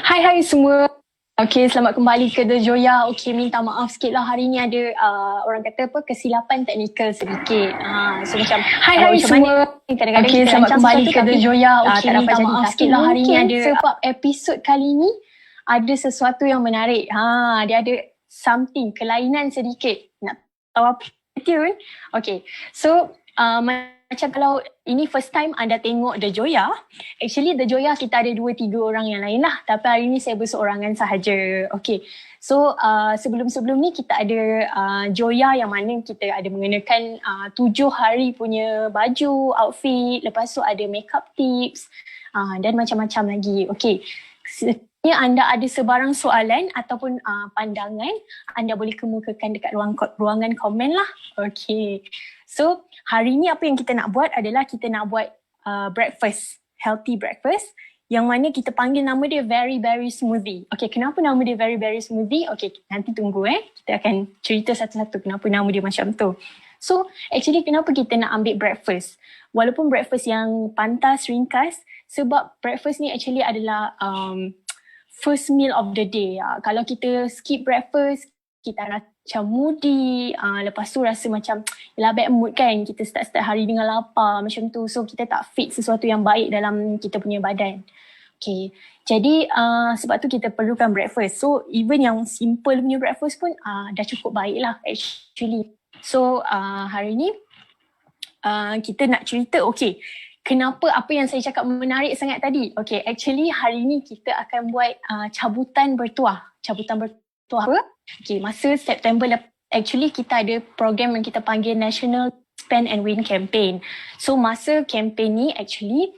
Hai semua. Okay, selamat kembali ke The Joya. Okay, minta maaf sikit lah hari ni ada orang kata apa, kesilapan teknikal sedikit. So macam Hai macam semua. mana kadang-kadang Okay, kita selamat rancang kembali sesuatu ke The tapi Joya. tak Okay, dapat minta jadi. maaf Tapi sikit lah hari ni mungkin ada sebab episod kali ni ada sesuatu yang menarik. Dia ada something, kelainan sedikit. Nak tahu apa tune? Okay, so macam kalau ini first time anda tengok The Joya, actually The Joya kita ada 2-3 orang yang lain lah. Tapi hari ni saya berseorangan sahaja. Okay, so sebelum-sebelum ni kita ada Joya yang mana kita ada mengenakan 7 hari punya baju, outfit. Lepas tu ada makeup tips dan macam-macam lagi. Okay, sekiranya anda ada sebarang soalan ataupun pandangan, anda boleh kemukakan dekat ruangan komen lah. Okay, so hari ni apa yang kita nak buat adalah kita nak buat breakfast, healthy breakfast yang mana kita panggil nama dia very berry smoothie. Okay, kenapa nama dia very berry smoothie? Okay, nanti tunggu kita akan cerita satu-satu kenapa nama dia macam tu. So actually kenapa kita nak ambil breakfast? Walaupun breakfast yang pantas, ringkas, sebab breakfast ni actually adalah first meal of the day. Kalau kita skip breakfast, kita macam moody, lepas tu rasa macam yelah bad mood kan, kita start hari dengan lapar macam tu, so kita tak fit sesuatu yang baik dalam kita punya badan. Okay, jadi sebab tu kita perlukan breakfast. So even yang simple punya breakfast pun dah cukup baik lah actually. So hari ni kita nak cerita, okay, kenapa apa yang saya cakap menarik sangat tadi. Okay, actually hari ni kita akan buat cabutan bertuah. Cabutan bertuah apa? Okay, masa September actually kita ada program yang kita panggil National Spend and Win Campaign. So masa campaign ni actually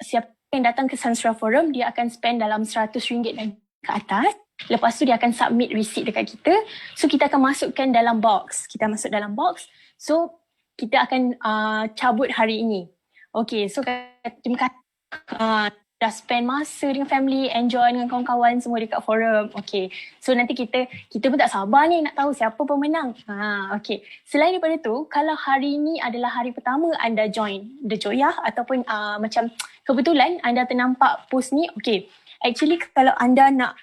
siapa yang datang ke Sansra Forum, dia akan spend dalam RM100 dan ke atas. Lepas tu dia akan submit receipt dekat kita. So kita akan masukkan dalam box. Kita masuk dalam box. So kita akan cabut hari ini. Okay, so terima kasih. Dah spend masa dengan family, enjoy dengan kawan-kawan semua dekat forum. Okay, so nanti kita pun tak sabar ni nak tahu siapa pemenang. Okay, selain daripada tu, kalau hari ni adalah hari pertama anda join The Joya ataupun macam kebetulan anda ternampak post ni, okay, actually kalau anda nak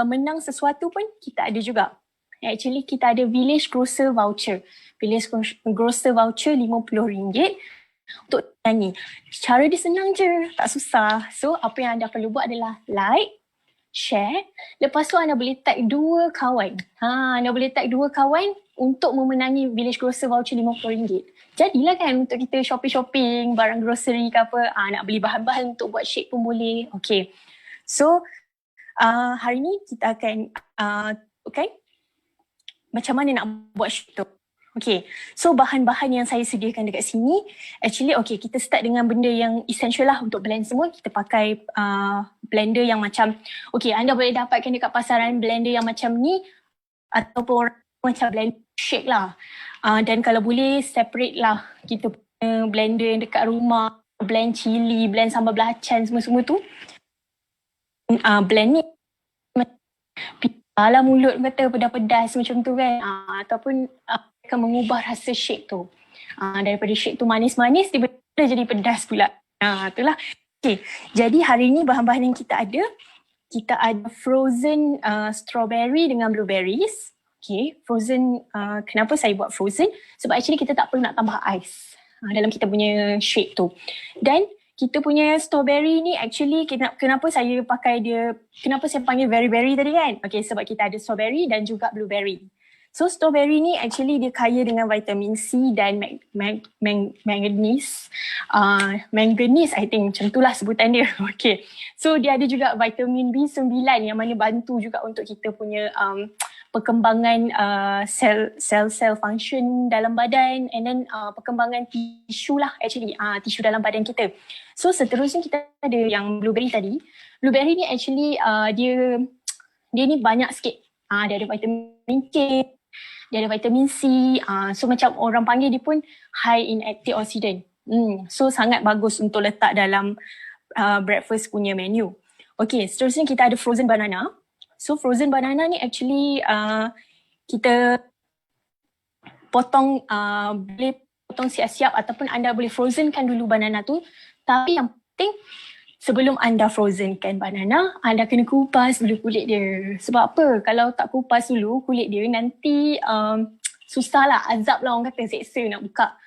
menang sesuatu pun kita ada juga. Actually kita ada Village Grocer Voucher. Village Grocer Voucher RM50 untuk nyanyi. Cara dia senang je, tak susah. So apa yang anda perlu buat adalah like, share. Lepas tu anda boleh tag 2 kawan. Anda boleh tag 2 kawan untuk memenangi Village Grocer Voucher RM50. Jadilah kan untuk kita shopping-shopping, barang grocery ke apa. Nak beli bahan-bahan untuk buat shake pun boleh. Okay. So hari ni kita akan okay, macam mana nak buat shake tu. Okay, so bahan-bahan yang saya sediakan dekat sini, actually okay, kita start dengan benda yang essential lah untuk blend semua. Kita pakai blender yang macam, okay, anda boleh dapatkan dekat pasaran blender yang macam ni ataupun macam blend shake lah. Dan kalau boleh separate lah kita punya blender yang dekat rumah, blend cili, blend sambal belacan, semua-semua tu. Blend ni dalam mulut kata pedas-pedas macam tu kan, ataupun akan mengubah rasa shake tu. Daripada shake tu manis-manis, tiba-tiba jadi pedas pula. Itulah. Okay, jadi hari ni bahan-bahan yang kita ada frozen strawberry dengan blueberries. Okay, frozen, kenapa saya buat frozen? Sebab actually kita tak perlu nak tambah ais dalam kita punya shake tu. Dan kita punya strawberry ni actually kenapa saya pakai dia, kenapa saya panggil very berry tadi kan? Okay, sebab kita ada strawberry dan juga blueberry. So strawberry ni actually dia kaya dengan vitamin C dan manganese. Manganese I think macam itulah sebutan dia. Okay. So dia ada juga vitamin B9 yang mana bantu juga untuk kita punya perkembangan sel function dalam badan, and then perkembangan tisu lah actually, tisu dalam badan kita. So seterusnya kita ada yang blueberry tadi. Blueberry ni actually dia ni banyak sikit. Dia ada vitamin K, dia ada vitamin C, so macam orang panggil dia pun high in antioxidant. So sangat bagus untuk letak dalam breakfast punya menu. Okay, seterusnya kita ada frozen banana. So frozen banana ni actually kita potong, boleh potong siap-siap ataupun anda boleh frozenkan dulu banana tu. Tapi yang penting sebelum anda frozenkan banana, anda kena kupas dulu kulit dia. Sebab apa? Kalau tak kupas dulu kulit dia, nanti susah lah, azab lah orang kata, seksa nak buka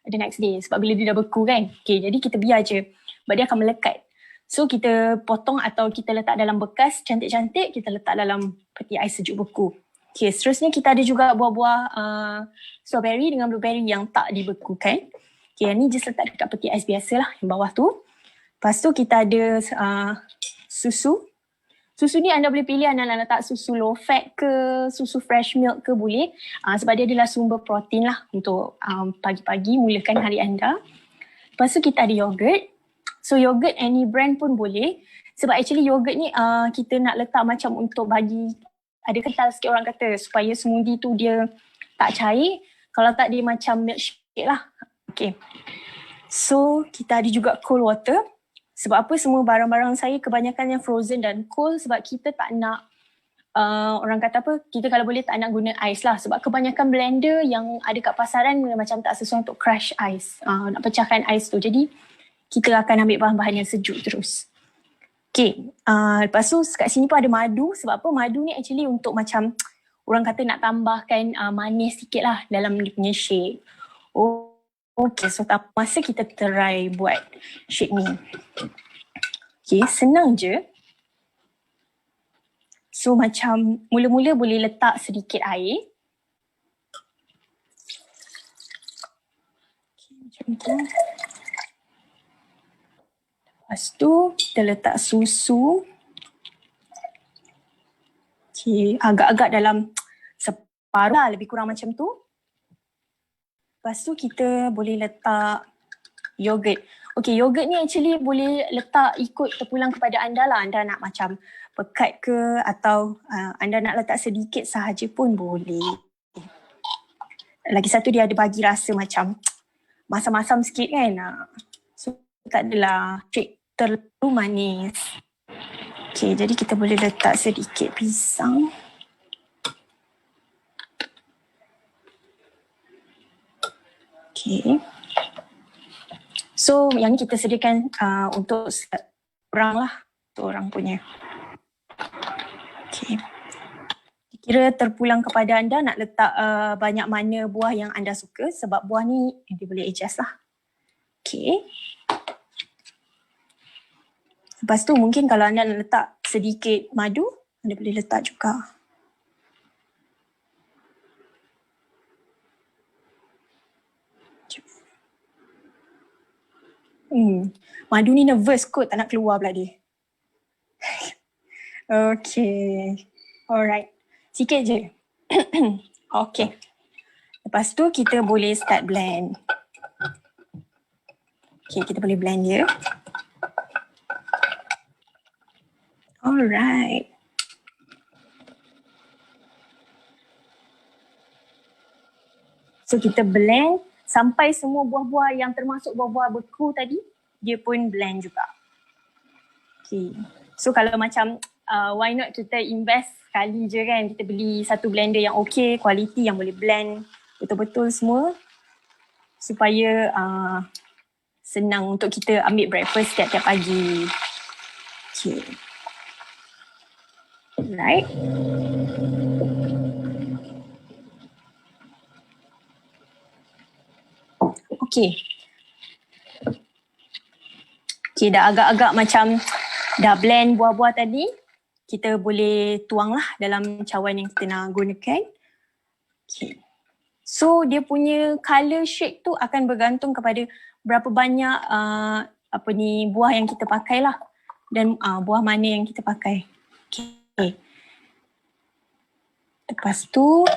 the next day. Sebab bila dia dah beku kan. Okay, jadi kita biar je. Sebab dia akan melekat. So kita potong atau kita letak dalam bekas cantik-cantik, kita letak dalam peti ais sejuk beku. Okay, seterusnya kita ada juga buah-buah strawberry dengan blueberry yang tak dibekukan. Okay, yang ni just letak dekat peti ais biasa lah, yang bawah tu. Lepas tu kita ada susu. Susu ni anda boleh pilih anda nak letak susu low fat ke, susu fresh milk ke boleh. Sebab dia adalah sumber protein lah untuk pagi-pagi mulakan hari anda. Lepas tu kita ada yogurt. So yogurt any brand pun boleh. Sebab actually yogurt ni kita nak letak macam untuk bagi, ada kental sikit orang kata, supaya smoothie tu dia tak cair. Kalau tak dia macam milkshake lah. Okay. So kita ada juga cold water. Sebab apa, semua barang-barang saya kebanyakan yang frozen dan cold sebab kita tak nak, orang kata apa, kita kalau boleh tak nak guna ais lah. Sebab kebanyakan blender yang ada kat pasaran macam tak sesuai untuk crush ais, nak pecahkan ais tu. Jadi kita akan ambil bahan-bahan yang sejuk terus. Okay, lepas tu kat sini pun ada madu. Sebab apa, madu ni actually untuk macam orang kata nak tambahkan manis sikit lah dalam dia punya shake. Okay, so tak masa kita try buat shake ni. Okay, senang je. So macam mula-mula boleh letak sedikit air. Okay, macam tu. Lepas tu kita letak susu. Okay, agak-agak dalam separuh lah, lebih kurang macam tu. Lepas tu kita boleh letak yogurt. Okay, yogurt ni actually boleh letak ikut terpulang kepada anda lah. Anda nak macam pekat ke atau anda nak letak sedikit sahaja pun boleh. Lagi satu dia ada bagi rasa macam masam-masam sikit kan. So tak adalah shake terlalu manis. Okay, jadi kita boleh letak sedikit pisang. Okay. So yang ni kita sediakan untuk orang lah, untuk orang punya. Okay. Kira terpulang kepada anda nak letak banyak mana buah yang anda suka, sebab buah ni dia boleh adjust lah. Okay. Lepas tu mungkin kalau anda nak letak sedikit madu, anda boleh letak juga. Madu ni nervous kot, tak nak keluar pula dia. Okay. Alright. Sikit je. Okay. Lepas tu kita boleh start blend. Okay, kita boleh blend dia. Alright. So kita blend sampai semua buah-buah yang termasuk buah-buah beku tadi, dia pun blend juga. Okay. So kalau macam why not kita invest sekali je kan, kita beli satu blender yang okay, quality yang boleh blend betul-betul semua supaya senang untuk kita ambil breakfast tiap-tiap pagi. Okay. Right. Okay. Okay, dah agak-agak macam dah blend buah-buah tadi. Kita boleh tuang lah dalam cawan yang kita nak gunakan. Okay. So dia punya colour shade tu akan bergantung kepada berapa banyak buah yang kita pakai lah. Dan buah mana yang kita pakai. Okay. Lepas tu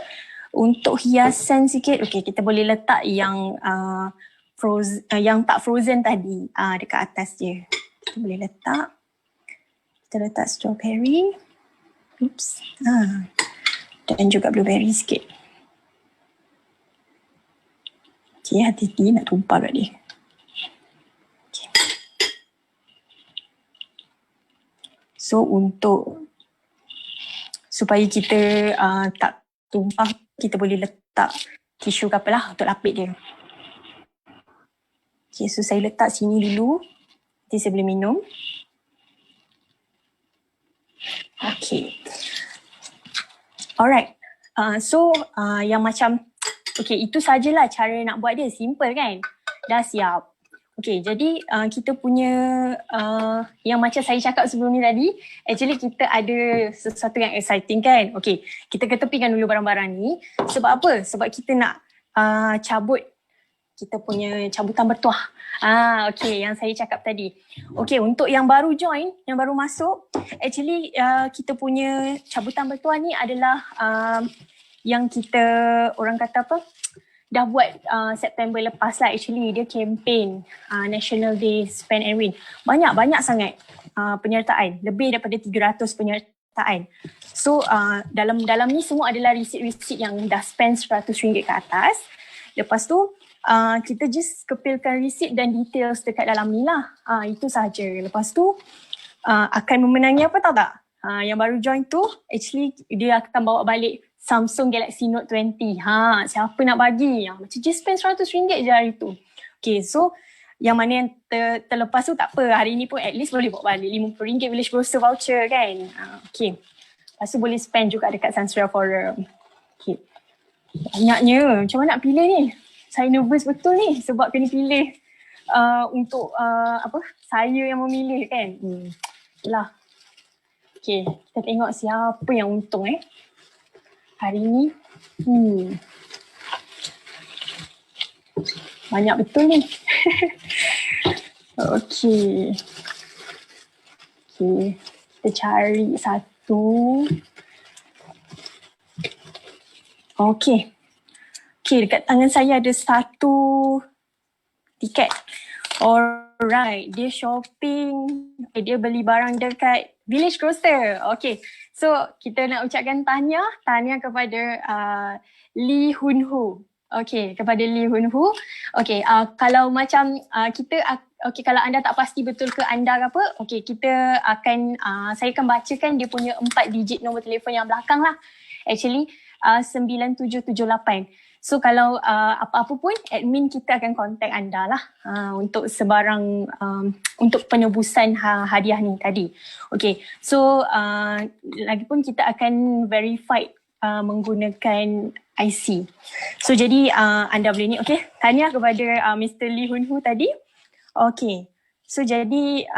untuk hiasan sikit, okay, kita boleh letak yang yang tak frozen tadi dekat atas dia. Kita boleh letak. Kita letak strawberry. Oops. Dan juga blueberry sikit. Okay, hati-hati nak tumpah kat dia. Okay. So untuk supaya kita tak tumpah, kita boleh letak tisu ke apalah untuk lapik dia. Okay, so saya letak sini dulu. Nanti saya boleh minum. Okay. Alright. Yang macam, okay, itu sajalah cara nak buat dia. Simple kan? Dah siap. Okay, jadi kita punya yang macam saya cakap sebelum ni tadi, actually kita ada sesuatu yang exciting kan? Okay, kita ketepikan dulu barang-barang ni. Sebab apa? Sebab kita nak cabut kita punya cabutan bertuah. Okay, yang saya cakap tadi. Okay, untuk yang baru join, yang baru masuk, actually kita punya cabutan bertuah ni adalah yang kita, orang kata apa, dah buat September lepas lah. Actually dia campaign National Day Spend and Win. Banyak sangat penyertaan. Lebih daripada 300 penyertaan. So dalam ni semua adalah receipt-receipt yang dah spend RM100 ke atas. Lepas tu kita just kepilkan receipt dan details dekat dalam ni lah. Itu sahaja. Lepas tu akan memenangi apa tahu tak? Yang baru join tu actually dia akan bawa balik Samsung Galaxy Note 20. Siapa nak bagi? Macam just spend RM100 je hari tu. Okay, so yang mana yang terlepas tu tak apa. Hari ni pun at least boleh bawa balik RM50 Village Grocer voucher kan. Okay. Lepas tu boleh spend juga dekat Sansria Forum. Okay. Banyaknya. Macam mana nak pilih ni? Saya nervous betul ni sebab kena pilih untuk saya yang memilih kan. Itulah. Okay, kita tengok siapa yang untung hari ni. Banyak betul ni. Okay. Okay, kita cari satu. Okay. Okay, dekat tangan saya ada satu tiket. Alright, dia shopping. Dia beli barang dekat Village Grocer. Okay, so kita nak ucapkan tahniah kepada Lee Hun Ho. Okay, kepada Lee Hun Ho. Okay, kalau macam kalau anda tak pasti betul ke anda ke apa, okay, kita akan, saya akan bacakan dia punya 4 digit nombor telefon yang belakang lah. Actually, 9778. So kalau apa-apa pun, admin kita akan contact anda lah untuk sebarang, untuk penebusan hadiah ni tadi. Okay, so lagipun kita akan verify menggunakan IC. So jadi anda boleh ni, okay. Tahniah kepada Mr. Lee Hun Ho tadi. Okay, so jadi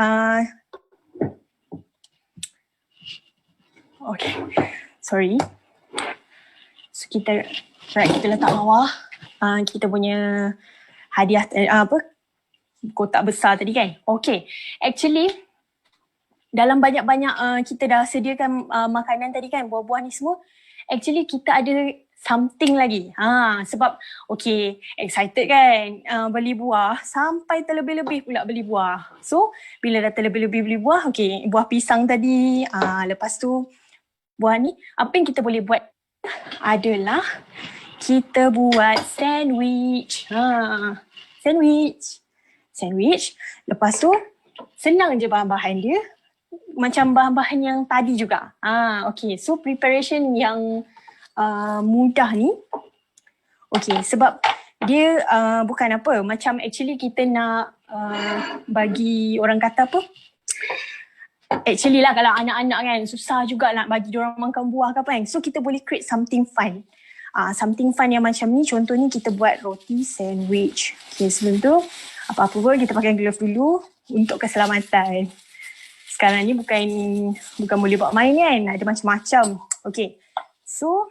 okay, sorry. So kita letak bawah kita punya hadiah kotak besar tadi kan. Okay, actually dalam banyak-banyak kita dah sediakan makanan tadi kan, buah-buah ni semua. Actually kita ada something lagi. Sebab okay, excited kan beli buah, sampai terlebih-lebih pula beli buah. So bila dah terlebih-lebih beli buah, okay, buah pisang tadi, lepas tu buah ni, apa yang kita boleh buat adalah kita buat sandwich. Sandwich. Lepas tu senang je bahan-bahan dia. Macam bahan-bahan yang tadi juga. Okay, so preparation yang mudah ni. Okay, sebab dia bukan apa, macam actually kita nak bagi orang kata apa, actually lah kalau anak-anak kan susah juga nak bagi diorang makan buah ke apa kan. So kita boleh create something fun. Something fun yang macam ni, contohnya kita buat roti sandwich. Okay, sebelum tu apa-apa pun kita pakai glove dulu untuk keselamatan. Sekarang ni bukan boleh buat main kan, ada macam-macam. Okay, so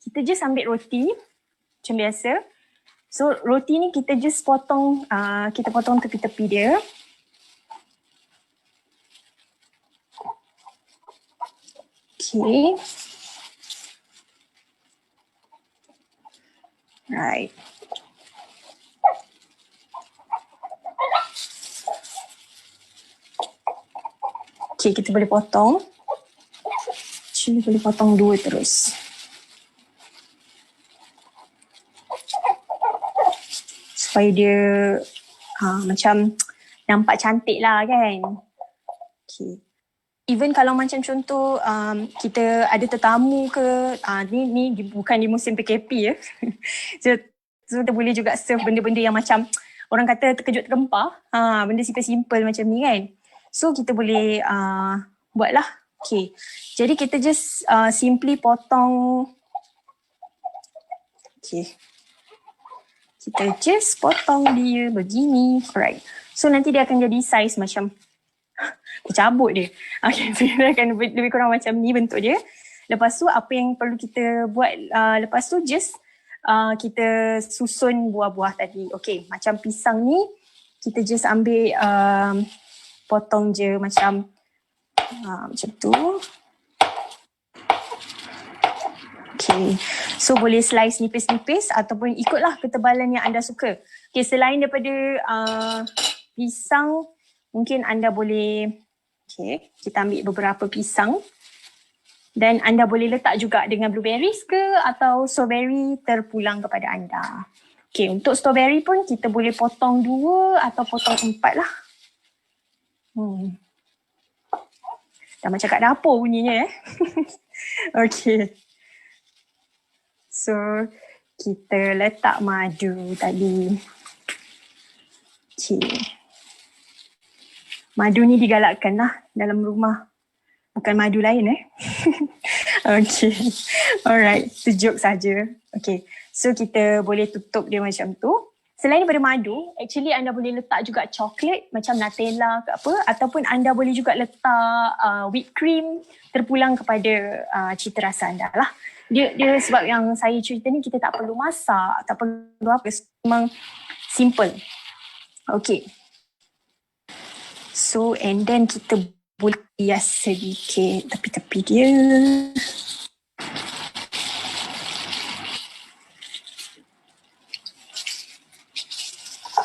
kita just ambil roti macam biasa. So roti ni kita just potong, kita potong tepi-tepi dia. Okay. Right. Okay, kita boleh potong. Actually boleh potong 2 terus. Supaya dia macam nampak cantik lah kan. Okay. Even kalau macam contoh kita ada tetamu ke, ni bukan di musim PKP ya. So kita boleh juga serve benda-benda yang macam orang kata terkejut tergempar. Benda simple-simple macam ni kan. So kita boleh buatlah Okay, jadi kita just simply potong. Okay, kita just potong dia begini. Alright, so nanti dia akan jadi size macam tercabut dia. Okay, so dia akan lebih kurang macam ni bentuk dia. Lepas tu apa yang perlu kita buat lepas tu just kita susun buah-buah tadi. Okay, macam pisang ni kita just ambil potong je macam tu. Okay, so boleh slice nipis-nipis ataupun ikutlah ketebalan yang anda suka. Okay, selain daripada pisang, mungkin anda boleh, okay, kita ambil beberapa pisang dan anda boleh letak juga dengan blueberries ke atau strawberry terpulang kepada anda. Okay, untuk strawberry pun kita boleh potong 2 atau potong 4 lah. Dah macam kat dapur bunyinya Okay. So, kita letak madu tadi. Okay. Madu ni digalakkan lah dalam rumah. Bukan madu lain Okay. Alright, itu joke saja. Okay. So, kita boleh tutup dia macam tu. Selain daripada madu, actually anda boleh letak juga coklat macam Nutella ke apa, ataupun anda boleh juga letak whipped cream terpulang kepada cita rasa anda lah. Dia sebab yang saya cerita ni kita tak perlu masak, tak perlu apa, memang simple. Okay. So and then kita boleh hias sedikit tepi-tepi dia.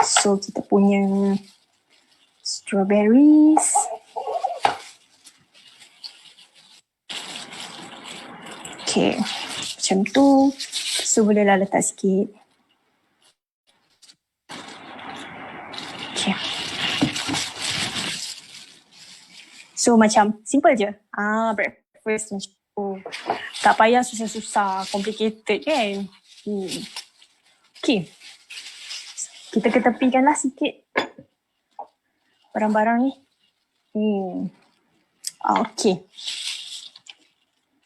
So kita punya strawberries. Okay, macam tu. So bolehlah letak sikit. Okay. So macam simple je. Breakfast macam tu. Tak payah susah-susah, complicated kan. Okay. Kita ketepikanlah sikit barang-barang ni. Okay.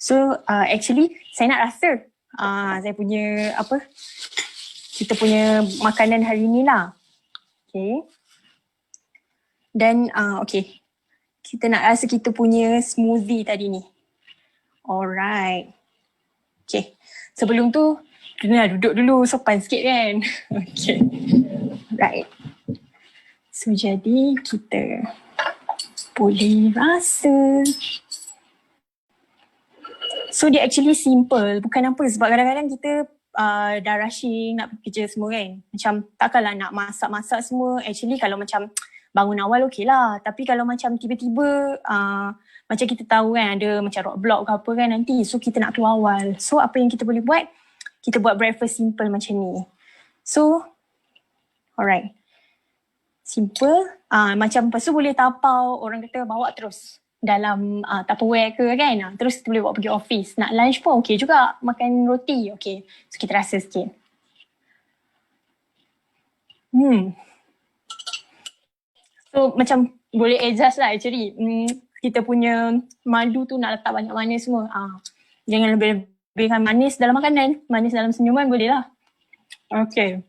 So actually saya nak rasa saya punya kita punya makanan hari ni lah. Okay. Dan okay. Kita nak rasa kita punya smoothie tadi ni. Alright. Okay. Sebelum tu kena duduk dulu sopan sikit kan. Okay. Right. So jadi kita boleh rasa. So dia actually simple, bukan apa, sebab kadang-kadang kita dah rushing nak pergi kerja semua kan. Macam takkanlah nak masak-masak semua. Actually kalau macam bangun awal okey lah, tapi kalau macam tiba-tiba macam kita tahu kan ada macam roadblock ke apa kan nanti, so kita nak keluar awal. So apa yang kita boleh buat? Kita buat breakfast simple macam ni. So alright, simple. Macam lepas tu boleh tapau, orang kata bawa terus dalam Tupperware ke kan. Terus kita boleh bawa pergi office. Nak lunch pun okey juga, makan roti okey. So kita rasa sikit. So macam boleh adjust lah actually. Kita punya madu tu nak letak banyak manis semua. Jangan lebih-lebihkan manis dalam makanan. Manis dalam senyuman boleh lah. Okay.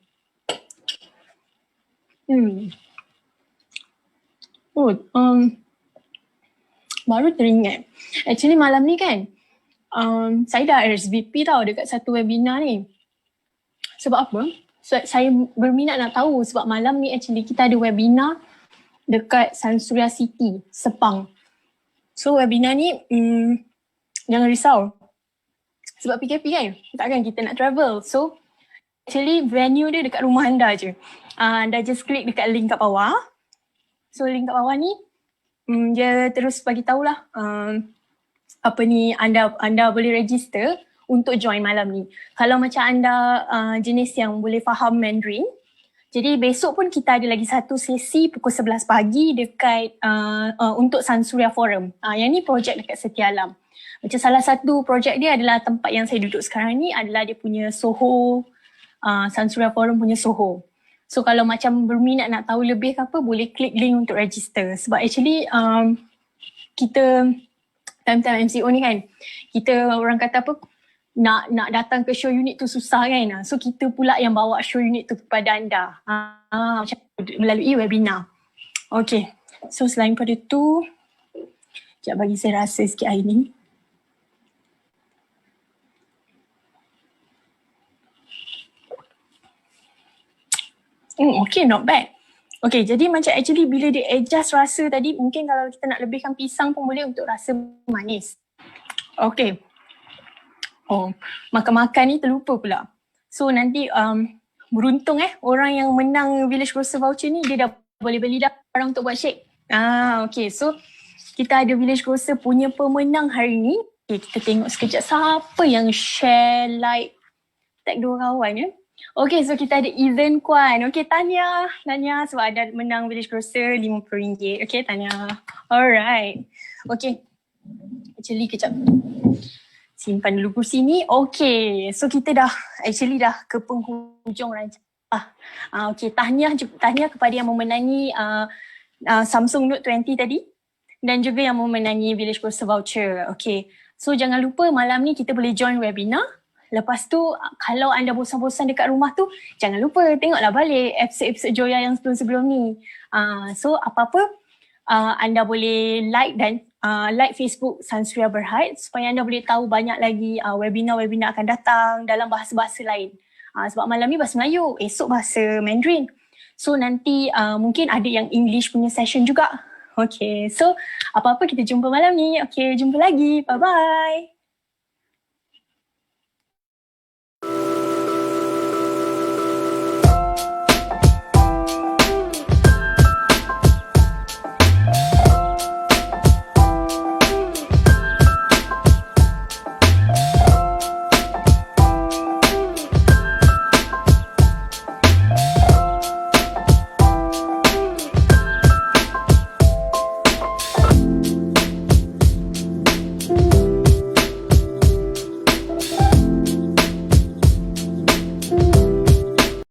Baru teringat. Actually malam ni kan, saya dah RSVP tau dekat satu webinar ni. Sebab apa? Saya berminat nak tahu sebab malam ni actually kita ada webinar dekat Sansuria City, Sepang. So webinar ni jangan risau. Sebab PKP kan, takkan kita nak travel. So actually venue dia dekat rumah anda je. Anda just klik dekat link kat bawah. So link kat bawah ni dia terus bagi tahulah apa ni anda boleh register untuk join malam ni. Kalau macam anda jenis yang boleh faham Mandarin, jadi besok pun kita ada lagi satu sesi pukul 11 pagi dekat untuk Sansuria Forum. Yang ni projek dekat Setia Alam. Macam salah satu projek dia adalah tempat yang saya duduk sekarang ni adalah dia punya Soho, Sansuria Forum punya Soho. So kalau macam berminat nak tahu lebih ke apa, boleh klik link untuk register. Sebab actually kita time MCO ni kan, kita orang kata apa, nak datang ke show unit tu susah kan. So kita pula yang bawa show unit tu kepada anda. Macam melalui webinar. Okay. So selain pada tu, sekejap bagi saya rasa sikit air ni. Okay, not bad. Okay, jadi macam actually bila dia adjust rasa tadi, mungkin kalau kita nak lebihkan pisang pun boleh untuk rasa manis. Okay. Oh, makan-makan ni terlupa pula. So nanti beruntung orang yang menang Village Grocer voucher ni, dia dah boleh beli dah barang untuk buat shake. Okay, so kita ada Village Grocer punya pemenang hari ni. Okay, kita tengok sekejap siapa yang share, like, tag dua kawan ya. Okay, so kita ada Ethan Kwan. Okay, Tanya sebab ada menang Village Grocer RM50. Okay, Tanya. Alright. Okay. Actually, kejap. Simpan dulu kursi ni. Okay, so kita dah ke penghujung rancangan. Okay, tahniah kepada yang memenangi Samsung Note 20 tadi dan juga yang memenangi Village Grocer voucher. Okay, so jangan lupa malam ni kita boleh join webinar. Lepas tu kalau anda bosan-bosan dekat rumah tu, jangan lupa tengoklah balik episod Joya yang sebelum-sebelum ni. So apa-apa anda boleh like dan like Facebook Sansria Berhad supaya anda boleh tahu banyak lagi webinar-webinar akan datang dalam bahasa-bahasa lain. Sebab malam ni bahasa Melayu, esok bahasa Mandarin. So nanti mungkin ada yang English punya session juga. Okay, so apa-apa kita jumpa malam ni. Okay, jumpa lagi. Bye-bye.